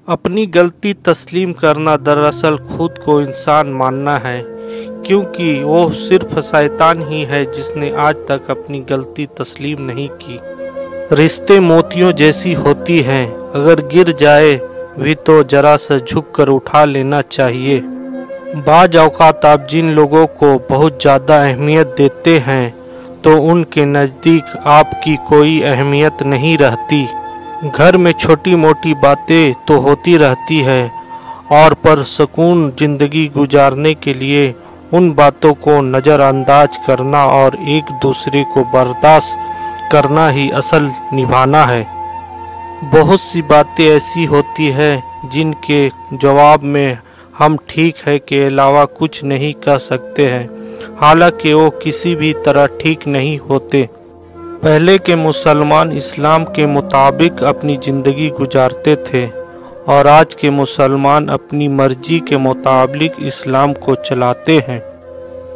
अपनी गलती तस्लीम करना दरअसल खुद को इंसान मानना है, क्योंकि वो सिर्फ शैतान ही है जिसने आज तक अपनी गलती तस्लीम नहीं की। रिश्ते मोतियों जैसी होती हैं, अगर गिर जाए भी तो जरा सा झुक कर उठा लेना चाहिए। बाज़ औक़ात आप जिन लोगों को बहुत ज़्यादा अहमियत देते हैं तो उनके नज़दीक आपकी कोई अहमियत नहीं रहती। घर में छोटी मोटी बातें तो होती रहती है और पर सुकून ज़िंदगी गुजारने के लिए उन बातों को नज़रअंदाज करना और एक दूसरे को बर्दाश्त करना ही असल निभाना है। बहुत सी बातें ऐसी होती हैं जिनके जवाब में हम ठीक है के अलावा कुछ नहीं कह सकते हैं, हालांकि वो किसी भी तरह ठीक नहीं होते। पहले के मुसलमान इस्लाम के मुताबिक अपनी ज़िंदगी गुजारते थे और आज के मुसलमान अपनी मर्जी के मुताबिक इस्लाम को चलाते हैं।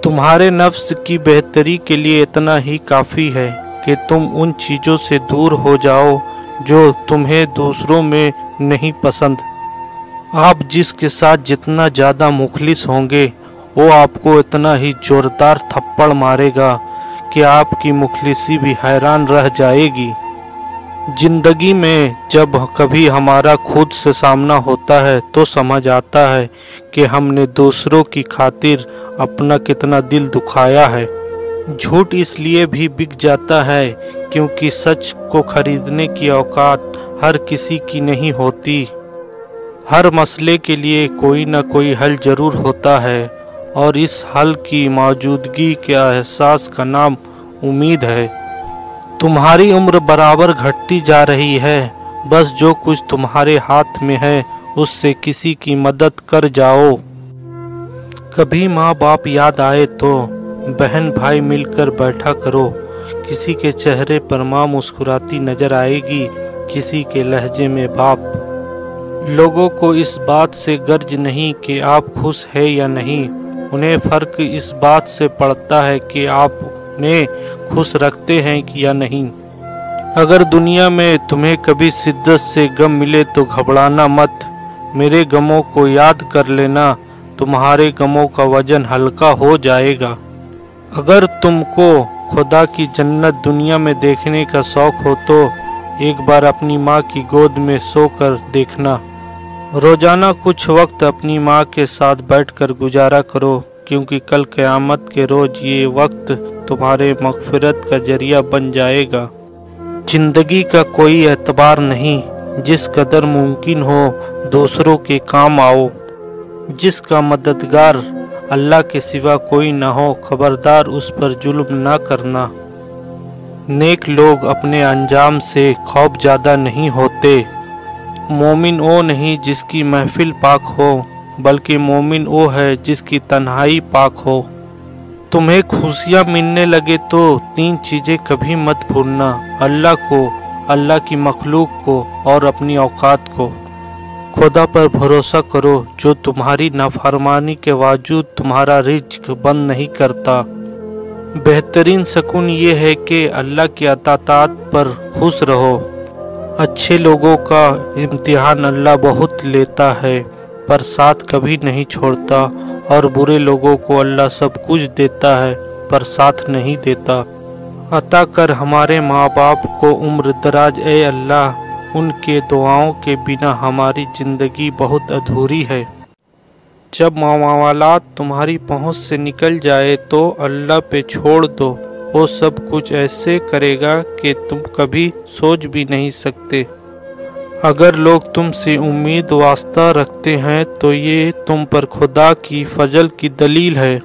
तुम्हारे नफ्स की बेहतरी के लिए इतना ही काफ़ी है कि तुम उन चीज़ों से दूर हो जाओ जो तुम्हें दूसरों में नहीं पसंद। आप जिसके साथ जितना ज़्यादा मुखलिस होंगे वो आपको इतना ही ज़ोरदार थप्पड़ मारेगा कि आपकी मुखलिसी भी हैरान रह जाएगी। ज़िंदगी में जब कभी हमारा खुद से सामना होता है तो समझ आता है कि हमने दूसरों की खातिर अपना कितना दिल दुखाया है। झूठ इसलिए भी बिक जाता है क्योंकि सच को खरीदने की औकात हर किसी की नहीं होती। हर मसले के लिए कोई ना कोई हल ज़रूर होता है और इस हल की मौजूदगी के एहसास का नाम उम्मीद है। तुम्हारी उम्र बराबर घटती जा रही है, बस जो कुछ तुम्हारे हाथ में है उससे किसी की मदद कर जाओ। कभी माँ बाप याद आए तो बहन भाई मिलकर बैठा करो। किसी के चेहरे पर माँ मुस्कुराती नजर आएगी, किसी के लहजे में बाप। लोगों को इस बात से गर्ज नहीं कि आप खुश हैं या नहीं, उन्हें फ़र्क इस बात से पड़ता है कि आप उन्हें खुश रखते हैं या नहीं। अगर दुनिया में तुम्हें कभी शिद्दत से गम मिले तो घबराना मत। मेरे गमों को याद कर लेना, तुम्हारे गमों का वजन हल्का हो जाएगा। अगर तुमको खुदा की जन्नत दुनिया में देखने का शौक़ हो तो एक बार अपनी माँ की गोद में सोकर देखना। रोज़ाना कुछ वक्त अपनी माँ के साथ बैठकर गुजारा करो, क्योंकि कल क़यामत के रोज़ ये वक्त तुम्हारे मग़फ़िरत का ज़रिया बन जाएगा। ज़िंदगी का कोई एतबार नहीं, जिस कदर मुमकिन हो दूसरों के काम आओ। जिसका मददगार अल्लाह के सिवा कोई ना हो, खबरदार उस पर जुल्म ना करना। नेक लोग अपने अंजाम से खौफज़दा नहीं होते। मोमिन वो नहीं जिसकी महफिल पाक हो, बल्कि मोमिन वो है जिसकी तन्हाई पाक हो। तुम्हें खुशियाँ मिलने लगे तो 3 चीज़ें कभी मत भूलना: अल्लाह को, अल्लाह की मखलूक को और अपनी औकात को। खुदा पर भरोसा करो जो तुम्हारी नाफरमानी के बावजूद तुम्हारा रिज्क बंद नहीं करता। बेहतरीन सुकून ये है कि अल्लाह की अतातात पर खुश रहो। अच्छे लोगों का इम्तिहान अल्लाह बहुत लेता है पर साथ कभी नहीं छोड़ता, और बुरे लोगों को अल्लाह सब कुछ देता है पर साथ नहीं देता। अता कर हमारे माँ बाप को उम्र दराज ए अल्लाह, उनके दुआओं के बिना हमारी ज़िंदगी बहुत अधूरी है। जब मामलात तुम्हारी पहुँच से निकल जाए तो अल्लाह पे छोड़ दो, वो सब कुछ ऐसे करेगा कि तुम कभी सोच भी नहीं सकते। अगर लोग तुमसे उम्मीद वास्ता रखते हैं तो ये तुम पर खुदा की फजल की दलील है।